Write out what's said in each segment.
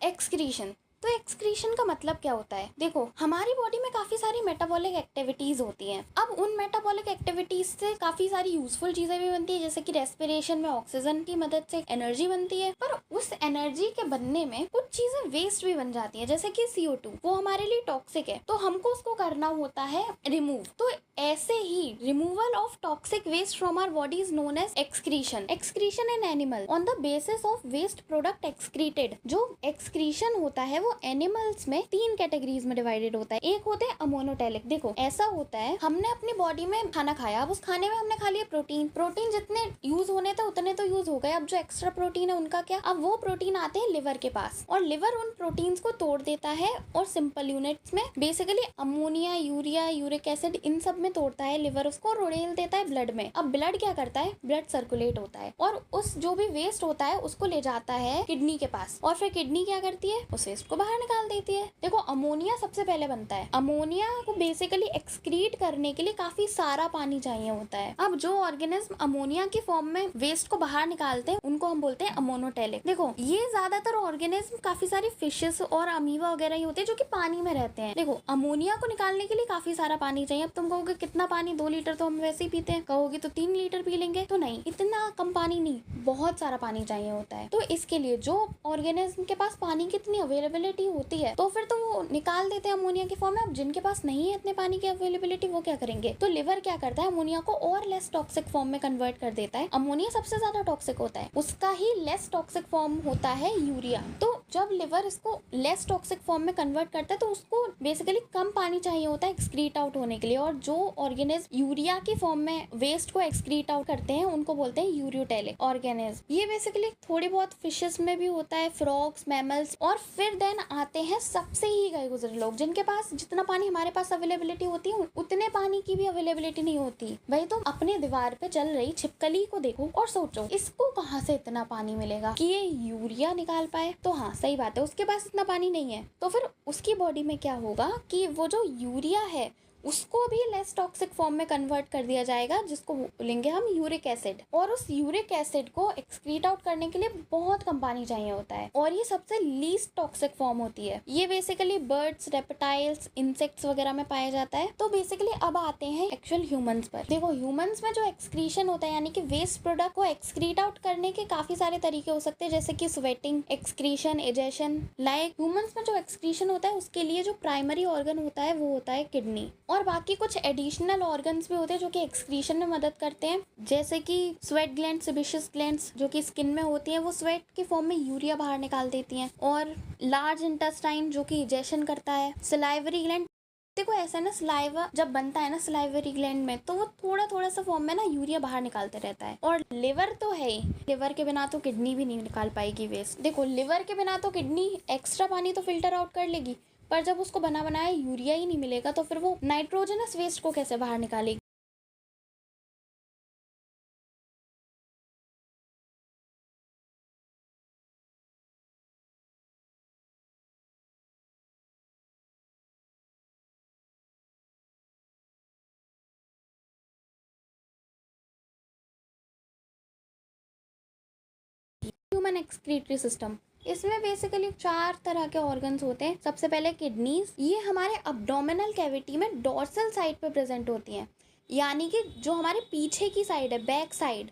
Excretion. तो excretion का मतलब क्या होता है? देखो, हमारी बॉडी में काफी सारी मेटाबॉलिक एक्टिविटीज होती हैं। अब उन मेटाबॉलिक एक्टिविटीज से काफी सारी यूजफुल चीजें भी बनती है, जैसे कि रेस्पिरेशन में ऑक्सीजन की मदद से एनर्जी बनती है। पर उस एनर्जी के बनने में कुछ चीजें वेस्ट भी बन जाती है, जैसे कि CO2। वो हमारे लिए टॉक्सिक है, तो हमको उसको करना होता है रिमूव। तो ऐसे ही removal of toxic waste from our body is known as excretion. Excretion in animal on the basis of waste product excreted. जो एक्सक्रीशन होता है वो एनिमल्स में 3 कैटेगरीज में डिवाइडेड होता है। एक होते हैं अमोनोटेलिक। देखो, ऐसा होता है, हमने अपनी बॉडी में खाना खाया, अब उस खाने में हमने खा लिया प्रोटीन जितने यूज होने थे उतने तो यूज हो गए। अब जो एक्स्ट्रा प्रोटीन है उनका क्या? अब वो प्रोटीन आते हैं लिवर के पास, और लिवर उन प्रोटीन्स को तोड़ देता है और सिंपल यूनिट्स में basically ammonia, urea, uric acid, इन सब में तोड़ता है लिवर उसको, रोडेल देता है ब्लड में। अब ब्लड क्या करता है? ब्लड सर्कुलेट होता है और उस जो भी वेस्ट होता है उसको ले जाता है किडनी के पास, और फिर किडनी क्या करती है? उस वेस्ट को बाहर निकाल देती है। देखो, अमोनिया सबसे पहले बनता है। अमोनिया को बेसिकली एक्सक्रीट करने के लिए काफी सारा पानी चाहिए होता है। अब जो ऑर्गेनिज्म अमोनिया की फॉर्म में वेस्ट को बाहर निकालते हैं उनको हम बोलते हैं अमोनोटेलिक। देखो, ये ज्यादातर ऑर्गेनिज्म काफी सारी फिशेस और अमीबा वगैरह ही होते हैं जो कि पानी में रहते हैं। देखो, अमोनिया को निकालने के लिए काफी सारा पानी चाहिए। अब तुम कहोगे कितना पानी? 2 लीटर तो हम वैसे ही पीते हैं। कहोगे तो 3 लीटर पी लेंगे, तो नहीं, इतना कम पानी नहीं, बहुत सारा पानी चाहिए होता है। तो इसके लिए जो ऑर्गेनिज्म के पास पानी की इतनी अवेलेबिलिटी होती है तो फिर तो वो निकाल देते हैं अमोनिया की फॉर्म में। अब जिनके पास नहीं है इतने पानी की अवेलेबिलिटी, वो क्या करेंगे? तो लिवर क्या करता है? अमोनिया को और लेस टॉक्सिक फॉर्म में कन्वर्ट कर देता है। अमोनिया सबसे ज्यादा टॉक्सिक होता है, उसका ही लेस टॉक्सिक फॉर्म होता है यूरिया। तो जब लिवर इसको लेस टॉक्सिक फॉर्म में कन्वर्ट करता है तो उसको बेसिकली कम पानी चाहिए होता है एक्सक्रीट आउट होने के लिए, और जो ऑर्गेनिज्म यूरिया की फॉर्म में वेस्ट को एक्सक्रीट आउट करते हैं उनको बोलते हैं यूरियोटेलिक ऑर्गेनिज्म। ये बेसिकली थोड़ी बहुत फिशेस में भी होता है, फ्रॉग्स, मैमल्स, और फिर देन आते हैं सबसे ही गए गुजरे लोग, जिनके पास जितना पानी हमारे पास अवेलेबिलिटी होती है उतने पानी की भी अवेलेबिलिटी नहीं होती। भाई, तो अपने दीवार पे चल रही छिपकली को देखो और सोचो इसको कहाँ से इतना पानी मिलेगा कि ये यूरिया निकाल पाए? तो हाँ, सही बात है, उसके पास इतना पानी नहीं है। तो फिर उसकी बॉडी में क्या होगा कि वो जो यूरिया है उसको भी लेस टॉक्सिक फॉर्म में कन्वर्ट कर दिया जाएगा, जिसको बोलेंगे हम यूरिक एसिड। और उस यूरिक एसिड को एक्सक्रीट आउट करने के लिए बहुत कम पानी चाहिए होता है, और ये सबसे लीस्ट टॉक्सिक फॉर्म होती है। ये बेसिकली बर्ड्स, रेप्टाइल्स, इंसेक्ट्स वगैरह में पाया जाता है। तो बेसिकली अब आते हैं एक्चुअल ह्यूमंस पर। देखो, ह्यूमंस में जो एक्सक्रीशन होता है, यानी कि वेस्ट प्रोडक्ट को एक्सक्रीट आउट करने के काफी सारे तरीके हो सकते हैं, जैसे कि स्वेटिंग, एक्सक्रीशन, एजेशन। लाइक ह्यूमंस में जो एक्सक्रीशन होता है उसके लिए जो प्राइमरी ऑर्गन होता है वो होता है किडनी, और बाकी कुछ एडिशनल ऑर्गन्स भी होते हैं जो कि एक्सक्रीशन में मदद करते हैं, जैसे कि स्वेट ग्लैंड, सेबेशियस ग्लैंड्स जो कि स्किन में होती हैं, वो स्वेट की फॉर्म में यूरिया बाहर निकाल देती हैं, और लार्ज इंटेस्टाइन जो कि इजेशन करता है, सलाइवरी ग्लैंड। देखो, ऐसा ना, सलाइवा जब बनता है ना सलाइवरी ग्लैंड में, तो वो थोड़ा थोड़ा सा फॉर्म में ना यूरिया बाहर निकालते रहता है। और लिवर तो है ही, लिवर के बिना तो किडनी भी नहीं निकाल पाएगी वेस्ट। देखो, लिवर के बिना तो किडनी एक्स्ट्रा पानी तो फिल्टर आउट कर लेगी, पर जब उसको बना बनाया यूरिया ही नहीं मिलेगा तो फिर वो नाइट्रोजनस वेस्ट को कैसे बाहर निकालेगी? ह्यूमन एक्सक्रीटरी सिस्टम, इसमें बेसिकली 4 तरह के ऑर्गन्स होते हैं। सबसे पहले किडनीज, ये हमारे अब्डोमिनल कैविटी में डोर्सल साइड पे प्रेजेंट होती हैं, यानी कि जो हमारे पीछे की साइड है, बैक साइड,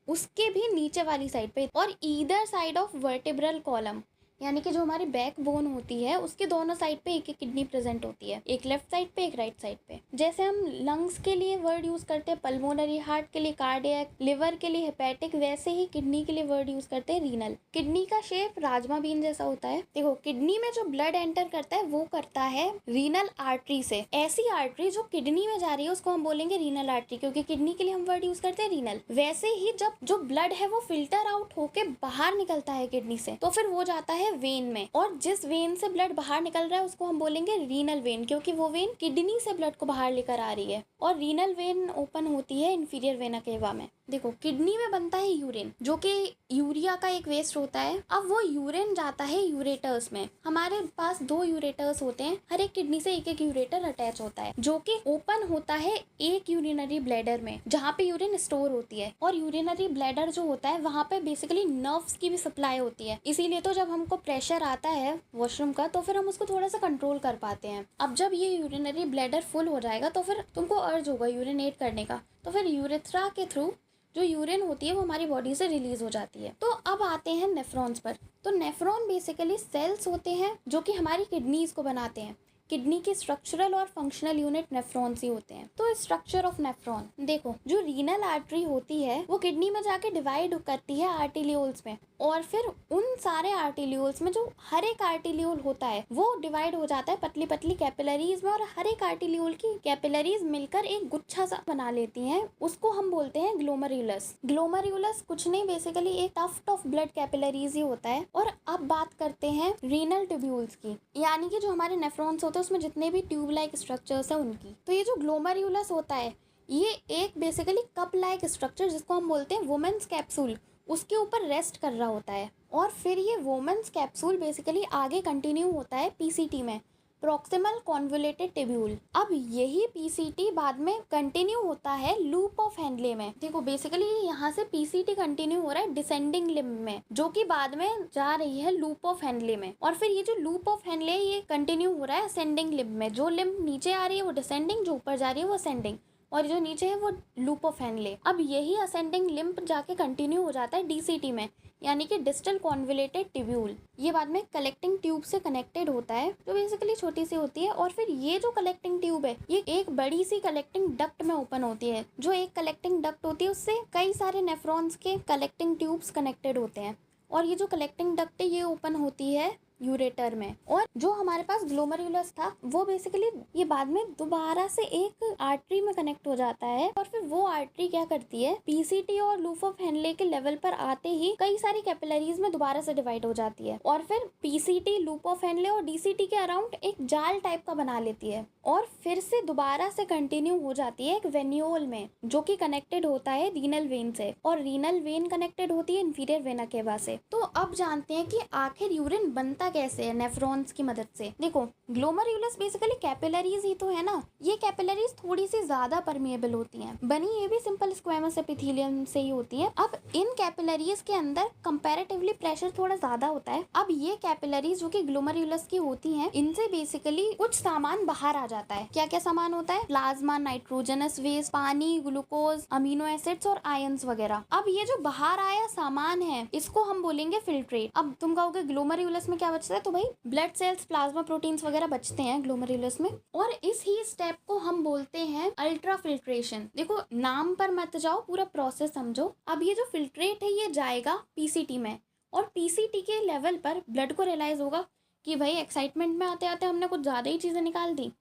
उसके भी नीचे वाली साइड पे, और either side of vertebral column, यानी कि जो हमारी बैक बोन होती है उसके दोनों साइड पे एक एक किडनी प्रेजेंट होती है, एक लेफ्ट साइड पे, एक राइट साइड पे। जैसे हम लंग्स के लिए वर्ड यूज करते हैं पल्मोनरी, हार्ट के लिए कार्डियक, लिवर के लिए हेपेटिक, वैसे ही किडनी के लिए वर्ड यूज करते हैं रीनल। किडनी का शेप राजमा बीन जैसा होता है। देखो, किडनी में जो ब्लड एंटर करता है वो करता है रीनल आर्टरी से। ऐसी आर्टरी जो किडनी में जा रही है उसको हम बोलेंगे रीनल आर्टरी, क्योंकि किडनी के लिए हम वर्ड यूज करते हैं रीनल। वैसे ही जब जो ब्लड है वो फिल्टर आउट होके बाहर निकलता है किडनी से, तो फिर वो जाता है वेन में, और जिस वेन से ब्लड बाहर निकल रहा है उसको हम बोलेंगे रीनल वेन, क्योंकि वो वेन किडनी से ब्लड को बाहर लेकर आ रही है। और रीनल वेन ओपन होती है इंफीरियर वेना केवा में। देखो किडनी में बनता है यूरिन, जो कि यूरिया का एक वेस्ट होता है। अब वो यूरिन जाता है यूरेटर्स में। हमारे पास 2 यूरेटर्स होते हैं, हर एक किडनी से एक एक यूरेटर अटैच होता है, जो कि ओपन होता है एक यूरिनरी ब्लैडर में, जहाँ पे यूरिन स्टोर होती है। और यूरिनरी ब्लैडर जो होता है वहाँ पे बेसिकली नर्व्स की भी सप्लाई होती है, इसीलिए तो जब हमको प्रेशर आता है वॉशरूम का तो फिर हम उसको थोड़ा सा कंट्रोल कर पाते हैं। अब जब ये यूरिनरी ब्लैडर फुल हो जाएगा तो फिर तुमको अर्ज होगा यूरिनेट करने का, तो फिर यूरेथ्रा के थ्रू जो यूरिन होती है वो हमारी बॉडी से रिलीज हो जाती है। तो अब आते हैं नेफ्रॉन्स पर। तो नेफ्रॉन बेसिकली सेल्स होते हैं जो कि हमारी किडनीज को बनाते हैं। किडनी के स्ट्रक्चरल और फंक्शनल यूनिट नेफ्रॉन्स ही होते हैं। तो स्ट्रक्चर ऑफ नेफ्रॉन देखो, जो रीनल आर्टरी होती है वो किडनी में जाके डिवाइड करती है आर्टिल्यूल्स में, और फिर उन सारे आर्टिल्यूल्स में जो हर एक आर्टिल्यूल होता है वो डिवाइड हो जाता है पतली पतली कैपिलरीज में, और हर एक आर्टिल्यूल की कैपिलरीज मिलकर एक गुच्छा सा बना लेती हैं। उसको हम बोलते हैं ग्लोमेरुलस। ग्लोमेरुलस कुछ नहीं, बेसिकली एक टफ्ट ऑफ ब्लड कैपिलरीज ही होता है। और अब बात करते हैं रीनल ट्यूब्यूल्स की, यानी कि जो हमारे नेफ्रॉन्स होते हैं उसमें जितने भी ट्यूब लाइक स्ट्रक्चर्स हैं उनकी। तो ये जो ग्लोमेरुलस होता है ये एक बेसिकली कप लाइक स्ट्रक्चर, जिसको हम बोलते हैं वुमेन्स कैप्सूल, उसके ऊपर रेस्ट कर रहा होता है। और फिर ये वुमेन्स कैप्सूल बेसिकली आगे कंटिन्यू होता है पीसीटी में, प्रॉक्सिमल कॉन्वोल्यूटेड ट्यूब्यूल। अब यही पीसीटी बाद में कंटिन्यू होता है लूप ऑफ हेनले में। देखो बेसिकली यहाँ से पीसीटी कंटिन्यू हो रहा है डिसेंडिंग लिम्ब में, जो कि बाद में जा रही है लूप ऑफ हेनले में। और फिर ये जो लूप ऑफ हेनले ये कंटिन्यू हो रहा है असेंडिंग लिम्ब में। जो लिम्ब नीचे आ रही है वो डिसेंडिंग, जो ऊपर जा रही है वो असेंडिंग, और जो नीचे है वो लूप ऑफ हेनले। अब यही असेंडिंग लिम्ब जाके कंटिन्यू हो जाता है डीसीटी में, यानी कि डिस्टल कॉन्वोल्यूटेड ट्यूब्यूल। ये बाद में कलेक्टिंग ट्यूब से कनेक्टेड होता है, जो बेसिकली छोटी सी होती है। और फिर ये जो कलेक्टिंग ट्यूब है ये एक बड़ी सी कलेक्टिंग डक्ट में ओपन होती है। जो एक कलेक्टिंग डक्ट होती है उससे कई सारे नेफ्रॉन्स के कलेक्टिंग ट्यूब्स कनेक्टेड होते हैं, और ये जो कलेक्टिंग डक्ट है ये ओपन होती है यूरेटर में। और जो हमारे पास ग्लोमेरुलस था वो बेसिकली ये बाद में दोबारा से एक आर्टरी में कनेक्ट हो जाता है, और फिर वो आर्टरी क्या करती है पीसीटी और लूप ऑफ हेनले के लेवल पर आते ही कई सारी कैपिलरीज में दोबारा से डिवाइड हो जाती है, और फिर पीसीटी, लूप ऑफ हेनले और डीसीटी के अराउंड एक जाल टाइप का बना लेती है, और फिर से दोबारा से कंटिन्यू हो जाती है एक वेन्यूल में, जो कि कनेक्टेड होता है रीनल वेन से, और रीनल वेन कनेक्टेड होती है इंफीरियर वेना केवा से। तो अब जानते हैं कि आखिर यूरिन बनता कैसे है नेफ्रॉन्स की मदद से। देखो ग्लोमेरुलस बेसिकली कैपिलरीज ही तो है ना, ये कैपिलरीज थोड़ी सी ज्यादा परमिएबल होती हैं, बनी ये भी सिंपल स्क्वेमस एपिथेलियम से ही होती है। अब इन कैपिलरीज के अंदर कंपैरेटिवली प्रेशर थोड़ा ज्यादा होता है। अब ये कैपिलरीज जो कि ग्लोमेरुलस की होती हैं, इनसे बेसिकली कुछ सामान बाहर आ जाता है। क्या क्या सामान होता है? प्लाज्मा, नाइट्रोजनस वेस्ट, पानी, ग्लूकोज, अमीनो एसिड्स और आयंस वगैरह। अब ये जो बाहर आया सामान है इसको हम बोलेंगे फिल्ट्रेट। अब तुम कहोगे ग्लोमेरुलस में क्या बचता है, तो भाई ब्लड सेल्स, प्लाज्मा प्रोटीन्स वगैरह बचते हैं ग्लोमेरुलस में, और इस ही स्टेप को हम बोलते हैं अल्ट्रा फिल्ट्रेशन। देखो नाम पर मत जाओ, पूरा प्रोसेस समझो। अब ये जो फिल्ट्रेट है ये जाएगा पीसीटी में, और पीसीटी के लेवल पर ब्लड को रियलाइज होगा कि भाई एक्साइटमेंट में आते आते हमने कुछ ज्यादा ही चीजें निकाल दी,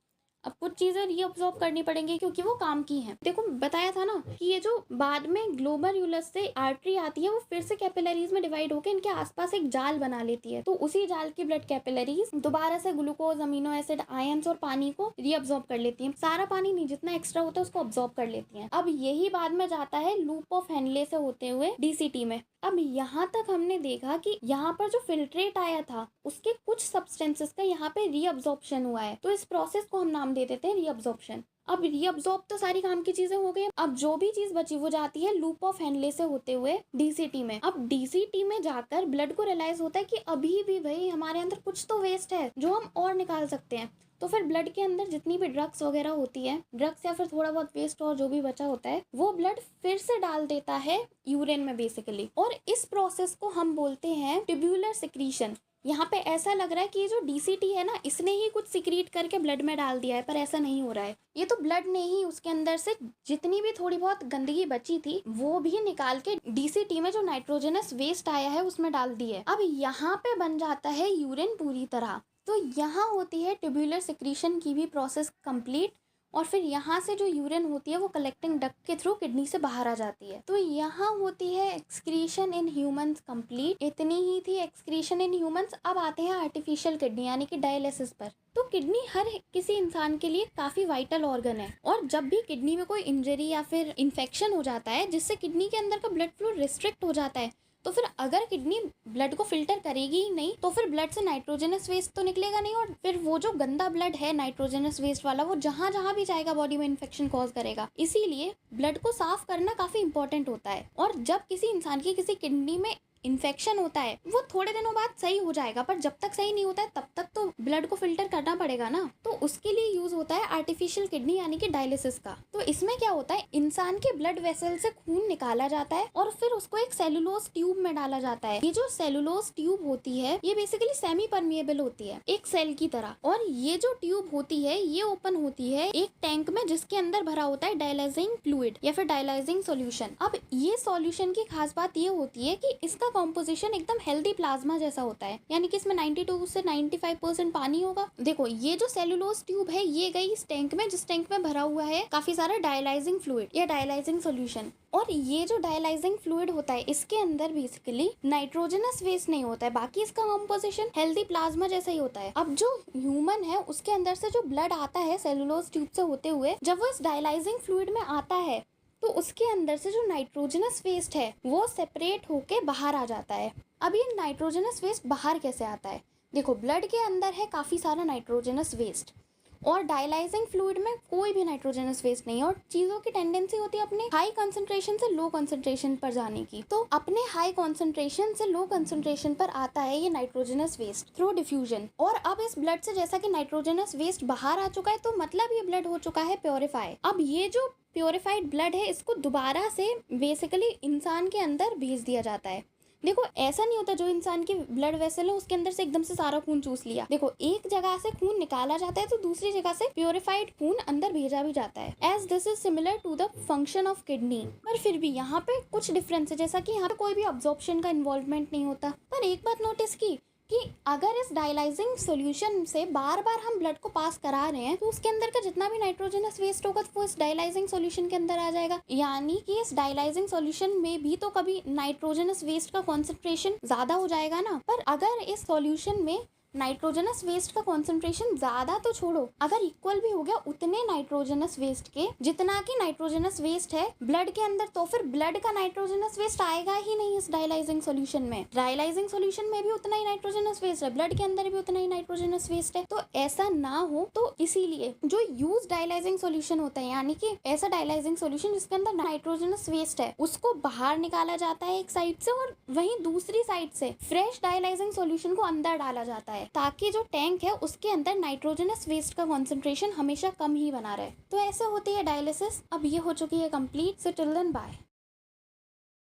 अब कुछ चीजें रीअब्सॉर्ब करनी पड़ेंगी क्योंकि वो काम की हैं। देखो बताया था ना कि ये जो बाद में ग्लोमेरुलस से आर्टरी आती है वो फिर से कैपिलरीज में डिवाइड होकर इनके आसपास एक जाल बना लेती है। तो उसी जाल की ब्लड कैपिलरीज दोबारा से ग्लूकोज, अमीनो एसिड, आयंस और पानी को रीअब्सॉर्ब कर लेती है। सारा पानी नहीं, जितना एक्स्ट्रा होता है उसको अब्सॉर्ब कर लेती है। अब यही बाद में जाता है लूप ऑफ हेनले से होते हुए डीसीटी में। अब यहाँ तक हमने देखा कि यहाँ पर जो फिल्ट्रेट आया था उसके कुछ सब्सटेंसेस का यहाँ पे रीअब्सॉर्प्शन हुआ है, तो इस प्रोसेस को हम नाम दे देते हैं रीअब्सॉर्प्शन। अब रीअब्सॉर्ब तो सारी काम की चीजें हो गई। अब जो भी चीज बची वो जाती है लूप ऑफ हेनले से होते हुए डीसीटी में। अब डीसीटी में जाकर ब्लड को रियलाइज होता है कि अभी भी भाई हमारे अंदर कुछ तो वेस्ट है जो हम और निकाल सकते हैं। तो फिर ब्लड के अंदर जितनी भी ड्रग्स वगैरह होती है, ड्रग्स या फिर थोड़ा बहुत वेस्ट और जो भी बचा होता है, वो ब्लड फिर से डाल देता है यूरिन में बेसिकली। और इस प्रोसेस को हम बोलते हैं ट्यूब्यूलर सिक्रीशन। यहाँ पे ऐसा लग रहा है कि ये जो डीसीटी है ना इसने ही कुछ सिक्रीट करके ब्लड में डाल दिया है, पर ऐसा नहीं हो रहा है। ये तो ब्लड ने ही उसके अंदर से जितनी भी थोड़ी बहुत गंदगी बची थी वो भी निकाल के डीसीटी में जो नाइट्रोजनस वेस्ट आया है उसमें डाल दी है। अब यहाँ पे बन जाता है यूरिन पूरी तरह। तो यहाँ होती है ट्यूब्यूलर सिक्रीशन की भी प्रोसेस कंप्लीट, और फिर यहाँ से जो यूरिन होती है वो कलेक्टिंग डक्ट के थ्रू किडनी से बाहर आ जाती है। तो यहाँ होती है एक्सक्रीशन इन ह्यूमंस कंप्लीट। इतनी ही थी एक्सक्रीशन इन ह्यूमंस। अब आते हैं आर्टिफिशियल किडनी यानी कि डायलिसिस पर। तो किडनी हर किसी इंसान के लिए काफी वाइटल ऑर्गन है, और जब भी किडनी में कोई इंजरी या फिर इन्फेक्शन हो जाता है जिससे किडनी के अंदर का ब्लड फ्लो रिस्ट्रिक्ट हो जाता है, तो फिर अगर किडनी ब्लड को फिल्टर करेगी ही नहीं तो फिर ब्लड से नाइट्रोजनस वेस्ट तो निकलेगा नहीं, और फिर वो जो गंदा ब्लड है नाइट्रोजनस वेस्ट वाला वो जहां जहां भी जाएगा बॉडी में इन्फेक्शन कॉज करेगा। इसीलिए ब्लड को साफ करना काफी इंपॉर्टेंट होता है। और जब किसी इंसान की किसी किडनी में इन्फेक्शन होता है वो थोड़े दिनों बाद सही हो जाएगा, पर जब तक सही नहीं होता है तब तक तो ब्लड को फिल्टर करना पड़ेगा ना। तो उसके लिए यूज होता है आर्टिफिशियल किडनी यानी कि डायलिसिस का। तो इसमें क्या होता है, इंसान के ब्लड वेसल से खून निकाला जाता है और फिर उसको एक सेलुलोज ट्यूब में डाला जाता है। ये जो सेलुलोज ट्यूब होती है ये बेसिकली सेमी परमिएबल होती है, एक सेल की तरह। और ये जो ट्यूब होती है ये ओपन होती है एक टैंक में जिसके अंदर भरा होता है डायलाइजिंग फ्लूइड या फिर डायलाइजिंग सॉल्यूशन। अब ये सॉल्यूशन की खास बात ये होती है कि इसका कॉम्पोजिशन एकदम हेल्दी प्लाज्मा जैसा होता है, यानी कि इसमें 92 से 95% पानी होगा। देखो ये जो सेलुलोज ट्यूब है ये गई इस टैंक में, जिस टैंक में भरा हुआ है काफी सारा डायलाइजिंग फ्लूइड या डायलाइजिंग सॉल्यूशन। और ये जो डायलाइजिंग फ्लूइड होता है इसके अंदर बेसिकली नाइट्रोजनस वेस्ट नहीं होता है, बाकी इसका कॉम्पोजिशन हेल्दी प्लाज्मा जैसा ही होता है। अब जो ह्यूमन है उसके अंदर से जो ब्लड आता है सेलुलोज ट्यूब से होते हुए, जब वो इस डायलाइजिंग फ्लूइड में आता है तो उसके अंदर से जो नाइट्रोजनस वेस्ट है वो सेपरेट होके बाहर आ जाता है। अब ये नाइट्रोजनस वेस्ट बाहर कैसे आता है, देखो ब्लड के अंदर है काफी सारा नाइट्रोजनस वेस्ट और डायलाइजिंग फ्लूइड में कोई भी नाइट्रोजनस वेस्ट नहीं है, और चीजों की टेंडेंसी होती है अपने हाई कंसंट्रेशन से लो कंसंट्रेशन पर जाने की। तो अपने हाई कंसंट्रेशन से लो कंसंट्रेशन पर आता है ये नाइट्रोजनस वेस्ट थ्रू डिफ्यूजन। और अब इस ब्लड से जैसा कि नाइट्रोजनस वेस्ट बाहर आ चुका है तो मतलब ये ब्लड हो चुका है प्योरीफाई। अब ये जो प्योरीफाइड ब्लड है इसको दोबारा से बेसिकली इंसान के अंदर भेज दिया जाता है। देखो ऐसा नहीं होता जो इंसान की ब्लड वेसल है उसके अंदर से एकदम से सारा खून चूस लिया। देखो एक जगह से खून निकाला जाता है तो दूसरी जगह से प्योरीफाइड खून अंदर भेजा भी जाता है, as this is similar to the function of kidney. पर फिर भी यहाँ पे कुछ डिफरेंस है, जैसा कि यहाँ पे कोई भी अब्जॉर्प्शन का इन्वॉल्वमेंट नहीं होता। पर एक बात नोटिस की कि अगर इस डायलाइजिंग सॉल्यूशन से बार बार हम ब्लड को पास करा रहे हैं तो उसके अंदर का जितना भी नाइट्रोजनस वेस्ट होगा तो वो इस डायलाइजिंग सॉल्यूशन के अंदर आ जाएगा। यानी कि इस डायलाइजिंग सॉल्यूशन में भी तो कभी नाइट्रोजनस वेस्ट का कॉन्सेंट्रेशन ज्यादा हो जाएगा ना। पर अगर इस सॉल्यूशन में नाइट्रोजनस वेस्ट का कॉन्सेंट्रेशन ज्यादा तो छोड़ो, अगर इक्वल भी हो गया उतने नाइट्रोजनस वेस्ट के जितना कि नाइट्रोजनस वेस्ट है ब्लड के अंदर, तो फिर ब्लड का नाइट्रोजनस वेस्ट आएगा ही नहीं इस डायलाइजिंग सॉल्यूशन में। डायलाइजिंग सॉल्यूशन में भी उतना ही नाइट्रोजनस वेस्ट है, ब्लड के अंदर भी उतना ही नाइट्रोजनस वेस्ट है। तो ऐसा ना हो तो इसीलिए जो यूज डायलाइजिंग सॉल्यूशन होता है, यानी कि ऐसा डायलाइजिंग सॉल्यूशन जिसके अंदर नाइट्रोजनस वेस्ट है उसको बाहर निकाला जाता है एक साइड से, और वहीं दूसरी साइड से फ्रेश डायलाइजिंग सॉल्यूशन को अंदर डाला जाता है ताकि जो टैंक है उसके अंदर नाइट्रोजनस वेस्ट का कंसंट्रेशन हमेशा कम ही बना रहे। तो ऐसे होती है डायलिसिस। अब ये हो चुकी है complete. So till then bye.